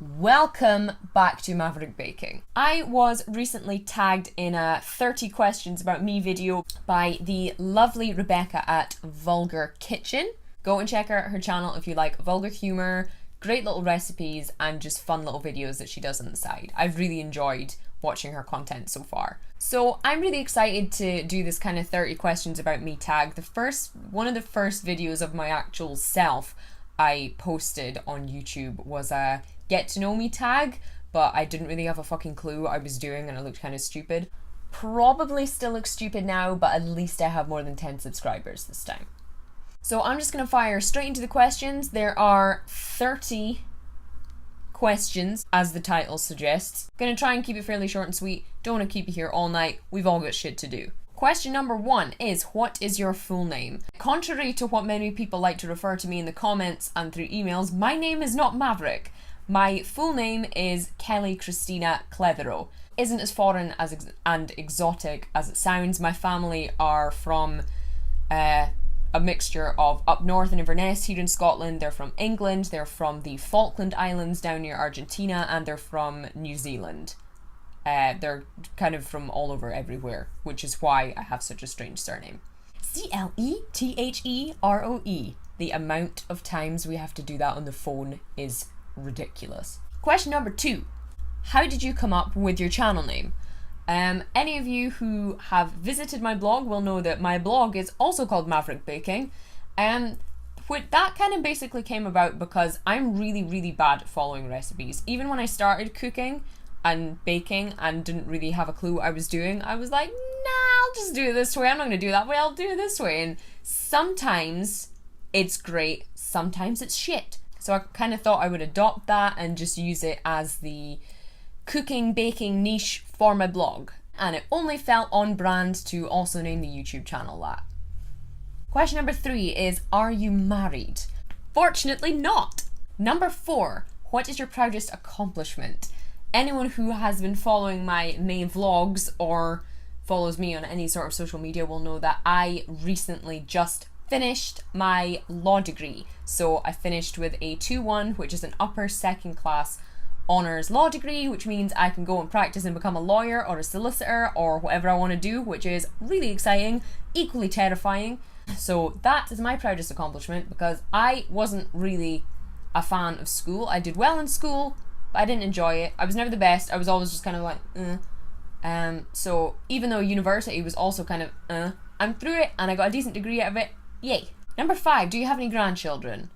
Welcome back to Maverick Baking. I was recently tagged in a 30 questions about me video by the lovely Rebecca at Vulgar Kitchen. Go and check out her channel if you like vulgar humour, great little recipes and just fun little videos that she does on the side. I've really enjoyed watching her content so far. So I'm really excited to do this kind of 30 questions about me tag. One of the first videos of my actual self I posted on YouTube was a get to know me tag, but I didn't really have a fucking clue what I was doing and I looked kind of stupid. Probably still look stupid now, but at least I have more than 10 subscribers this time. So I'm just gonna fire straight into the questions. There are 30 questions, as the title suggests. Gonna try and keep it fairly short and sweet. Don't wanna keep you here all night. We've all got shit to do. Question number 1 is, what is your full name? Contrary to what many people like to refer to me in the comments and through emails, my name is not Maverick. My full name is Kelly Christina Cletheroe. Isn't as foreign and exotic as it sounds. My family are from a mixture of up north in Inverness here in Scotland. They're from England, they're from the Falkland Islands down near Argentina, and they're from New Zealand. They're kind of from all over everywhere, which is why I have such a strange surname. Cletheroe. The amount of times we have to do that on the phone is ridiculous. Question number 2. How did you come up with your channel name? Any of you who have visited my blog will know that my blog is also called Maverick Baking. That kind of basically came about because I'm really bad at following recipes. Even when I started cooking and baking and didn't really have a clue what I was doing, I was like, nah, I'll just do it this way. I'm not going to do that way, I'll do it this way. And sometimes it's great, sometimes it's shit. So I kind of thought I would adopt that and just use it as the cooking, baking niche for my blog. And it only felt on brand to also name the YouTube channel that. Question number 3 is, are you married? Fortunately not. Number 4, what is your proudest accomplishment? Anyone who has been following my May vlogs or follows me on any sort of social media will know that I recently just finished my law degree. So I finished with a 2-1, which is an upper second class honours law degree, which means I can go and practice and become a lawyer or a solicitor or whatever I want to do, which is really exciting, equally terrifying. So that is my proudest accomplishment because I wasn't really a fan of school. I did well in school, but I didn't enjoy it. I was never the best. I was always just kind of like, So even though university was also kind of, I'm through it and I got a decent degree out of it. Yay. Number 5, do you have any grandchildren?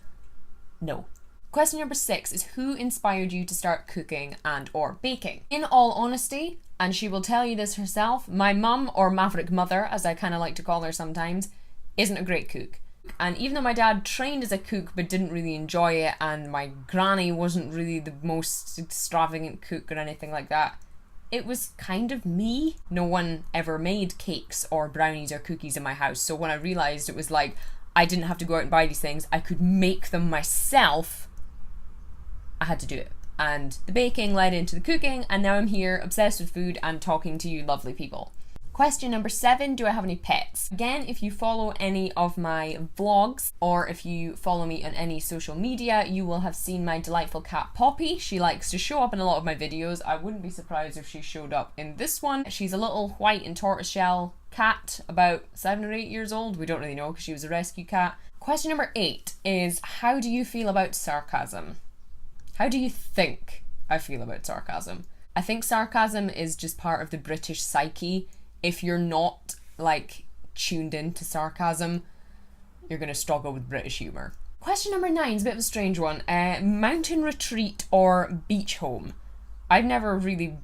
No. Question number 6 is, who inspired you to start cooking and or baking? In all honesty, and she will tell you this herself, my mum, or Maverick mother, as I kind of like to call her sometimes, isn't a great cook. And even though my dad trained as a cook but didn't really enjoy it, and my granny wasn't really the most extravagant cook or anything like that, it was kind of me. No one ever made cakes or brownies or cookies in my house, so when I realised it was like, I didn't have to go out and buy these things, I could make them myself, I had to do it. And the baking led into the cooking, and now I'm here obsessed with food and talking to you lovely people. Question number 7, do I have any pets? Again, if you follow any of my vlogs or if you follow me on any social media, you will have seen my delightful cat Poppy. She likes to show up in a lot of my videos. I wouldn't be surprised if she showed up in this one. She's a little white and tortoiseshell cat, about 7 or 8 years old. We don't really know because she was a rescue cat. Question number 8 is, how do you feel about sarcasm? How do you think I feel about sarcasm? I think sarcasm is just part of the British psyche. If you're not like tuned into sarcasm, you're gonna struggle with British humour. Question number 9 is a bit of a strange one. Mountain retreat or beach home? I've never really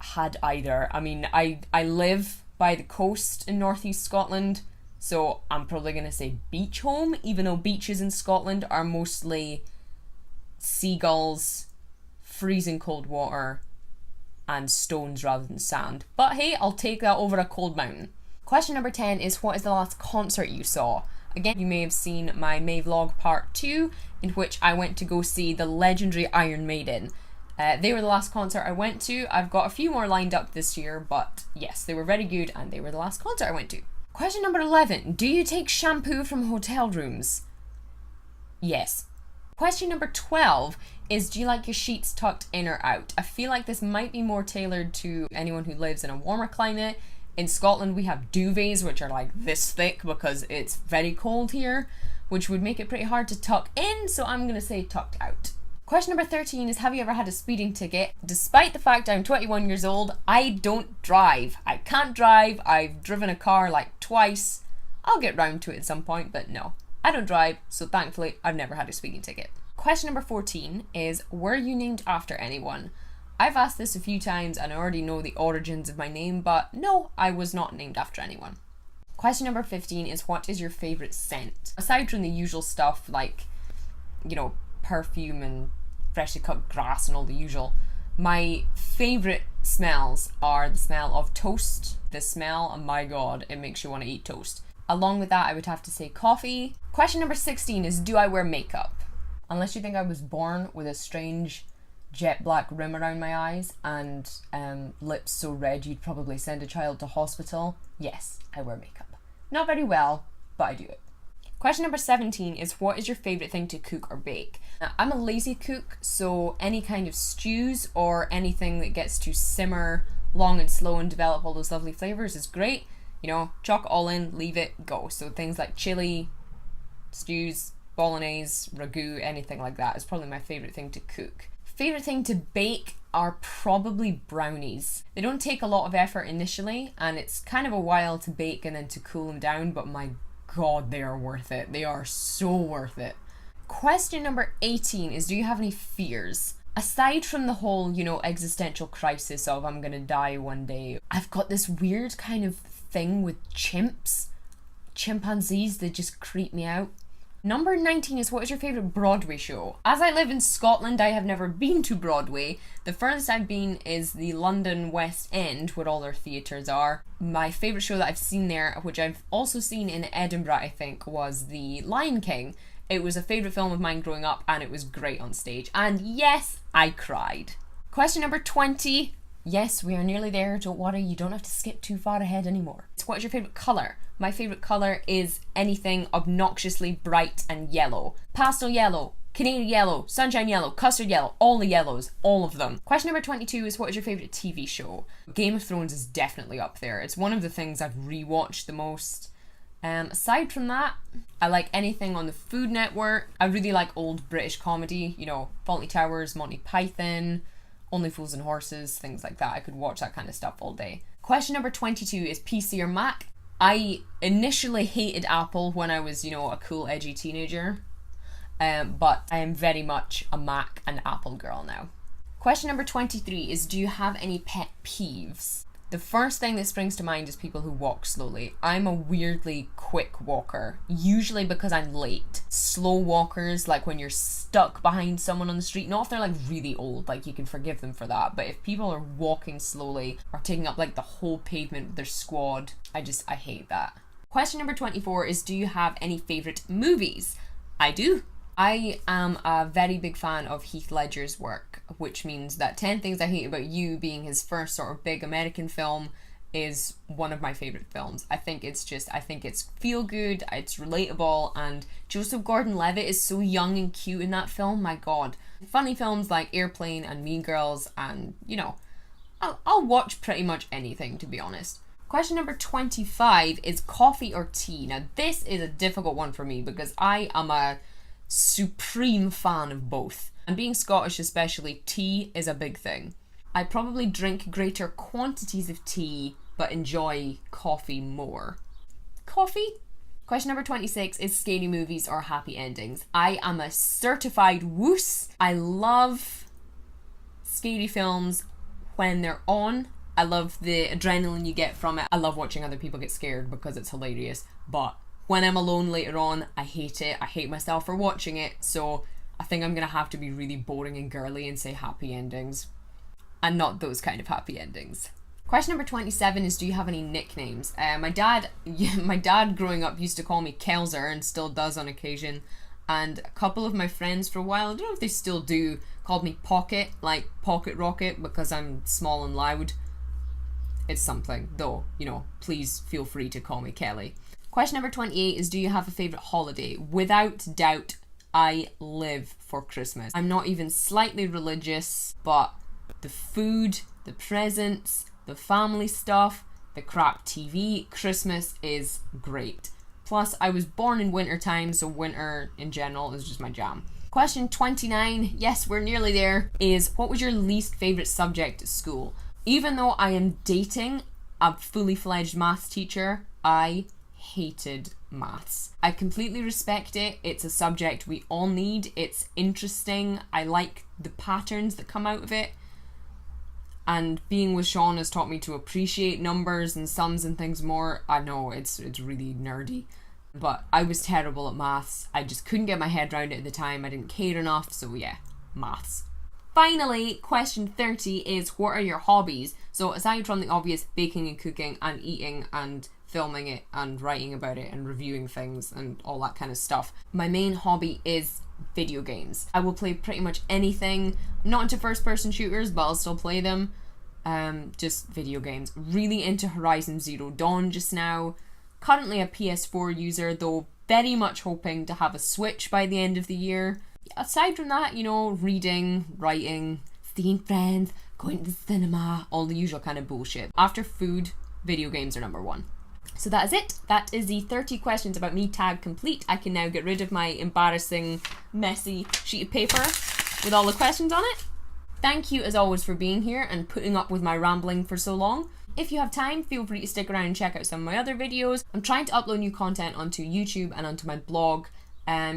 had either. I mean, I live by the coast in northeast Scotland, so I'm probably gonna say beach home, even though beaches in Scotland are mostly seagulls, freezing cold water, and stones rather than sand. But hey, I'll take that over a cold mountain. Question number 10 is, what is the last concert you saw? Again, you may have seen my May vlog part 2, in which I went to go see the legendary Iron Maiden. They were the last concert I went to. I've got a few more lined up this year, but yes, they were very good and they were the last concert I went to. Question number 11, do you take shampoo from hotel rooms? Yes. Question number 12 is, do you like your sheets tucked in or out? I feel like this might be more tailored to anyone who lives in a warmer climate. In Scotland, we have duvets, which are like this thick because it's very cold here, which would make it pretty hard to tuck in, so I'm going to say tucked out. Question number 13 is, have you ever had a speeding ticket? Despite the fact I'm 21 years old, I don't drive. I can't drive. I've driven a car like twice. I'll get round to it at some point, but no, I don't drive, so thankfully I've never had a speeding ticket. Question number 14 is, were you named after anyone? I've asked this a few times and I already know the origins of my name, but no, I was not named after anyone. Question number 15 is, what is your favourite scent? Aside from the usual stuff like, you know, perfume and freshly cut grass and all the usual, my favourite smells are the smell of toast. The smell, oh my god, it makes you want to eat toast. Along with that, I would have to say coffee. Question number 16 is, do I wear makeup? Unless you think I was born with a strange jet black rim around my eyes and lips so red you'd probably send a child to hospital, yes, I wear makeup. Not very well, but I do it. Question number 17 is, what is your favourite thing to cook or bake? Now, I'm a lazy cook, so any kind of stews or anything that gets to simmer long and slow and develop all those lovely flavours is great. You know, chuck all in, leave it, go. So things like chili, stews, bolognese, ragu, anything like that is probably my favourite thing to cook. Favourite thing to bake are probably brownies. They don't take a lot of effort initially, and it's kind of a while to bake and then to cool them down, but my god, they are worth it. They are so worth it. Question number 18 is, do you have any fears? Aside from the whole, you know, existential crisis of I'm gonna die one day, I've got this weird kind of thing with chimpanzees, they just creep me out. Number 19 is, what is your favourite Broadway show? As I live in Scotland, I have never been to Broadway. The furthest I've been is the London West End, where all their theatres are. My favourite show that I've seen there, which I've also seen in Edinburgh, I think, was The Lion King. It was a favourite film of mine growing up, and it was great on stage. And yes, I cried. Question number 20. Yes, we are nearly there. Don't worry, you don't have to skip too far ahead anymore. So what is your favourite colour? My favourite colour is anything obnoxiously bright and yellow. Pastel yellow, canary yellow, sunshine yellow, custard yellow, all the yellows, all of them. Question number 22 is, what is your favourite TV show? Game of Thrones is definitely up there. It's one of the things I've rewatched the most. Aside from that, I like anything on the Food Network. I really like old British comedy, you know, Fawlty Towers, Monty Python, Only Fools and Horses, things like that. I could watch that kind of stuff all day. Question number 22 is, PC or Mac? I initially hated Apple when I was, you know, a cool, edgy teenager, but I am very much a Mac and Apple girl now. Question number 23 is, do you have any pet peeves? The first thing that springs to mind is people who walk slowly. I'm a weirdly quick walker, usually because I'm late. Slow walkers, like when you're stuck behind someone on the street, not if they're like really old, like you can forgive them for that, but if people are walking slowly or taking up like the whole pavement with their squad, I hate that. Question number 24 is, do you have any favourite movies? I do. I am a very big fan of Heath Ledger's work, which means that 10 Things I Hate About You, being his first sort of big American film, is one of my favourite films. I think it's feel good, it's relatable, and Joseph Gordon-Levitt is so young and cute in that film, my god. Funny films like Airplane and Mean Girls, and, you know, I'll watch pretty much anything, to be honest. Question number 25 is coffee or tea. Now, this is a difficult one for me because I am a supreme fan of both, and being Scottish especially, tea is a big thing. I probably drink greater quantities of tea but enjoy coffee more. Coffee? Question number 26 is scary movies or happy endings. I am a certified wuss. I love scary films when they're on. I love the adrenaline you get from it. I love watching other people get scared because it's hilarious, but when I'm alone later on, I hate it. I hate myself for watching it, so I think I'm going to have to be really boring and girly and say happy endings, and not those kind of happy endings. Question number 27 is, do you have any nicknames? My dad growing up used to call me Kelzer, and still does on occasion, and a couple of my friends for a while, I don't know if they still do, called me Pocket, like Pocket Rocket, because I'm small and loud. It's something, though, you know, please feel free to call me Kelly. Question number 28 is, do you have a favourite holiday? Without doubt, I live for Christmas. I'm not even slightly religious, but the food, the presents, the family stuff, the crap TV, Christmas is great. Plus, I was born in winter time, so winter in general is just my jam. Question 29, yes, we're nearly there, is what was your least favourite subject at school? Even though I am dating a fully fledged maths teacher, I hated maths. I completely respect it. It's a subject we all need. It's interesting. I like the patterns that come out of it. And being with Sean has taught me to appreciate numbers and sums and things more. I know it's really nerdy, but I was terrible at maths. I just couldn't get my head around it at the time. I didn't care enough, so yeah, maths. Finally, question 30 is what are your hobbies? So aside from the obvious baking and cooking and eating and filming it and writing about it and reviewing things and all that kind of stuff, my main hobby is video games. I will play pretty much anything. I'm not into first person shooters, but I'll still play them. Just video games. Really into Horizon Zero Dawn just now. Currently a PS4 user, though very much hoping to have a Switch by the end of the year. Aside from that, you know, reading, writing, seeing friends, going to the cinema, all the usual kind of bullshit. After food, video games are number one. So that is it. That is the 30 questions about me tag complete. I can now get rid of my embarrassing, messy sheet of paper with all the questions on it. Thank you as always for being here and putting up with my rambling for so long. If you have time, feel free to stick around and check out some of my other videos. I'm trying to upload new content onto YouTube and onto my blog,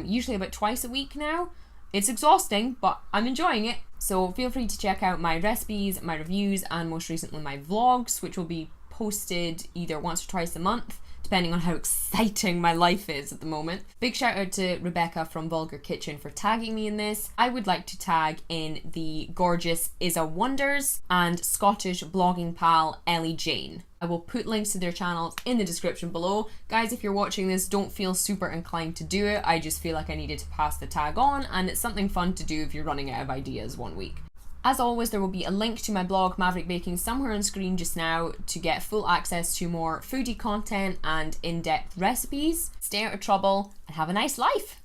usually about twice a week now. It's exhausting, but I'm enjoying it. So feel free to check out my recipes, my reviews, and most recently my vlogs, which will be posted either once or twice a month, depending on how exciting my life is at the moment. Big shout out to Rebecca from Vulgar Kitchen for tagging me in this. I would like to tag in the gorgeous Isa Wonders and Scottish blogging pal Ellie Jane. I will put links to their channels in the description below. Guys, if you're watching this, don't feel super inclined to do it. I just feel like I needed to pass the tag on, and it's something fun to do if you're running out of ideas one week. As always, there will be a link to my blog, Maverick Baking, somewhere on screen just now to get full access to more foodie content and in-depth recipes. Stay out of trouble and have a nice life.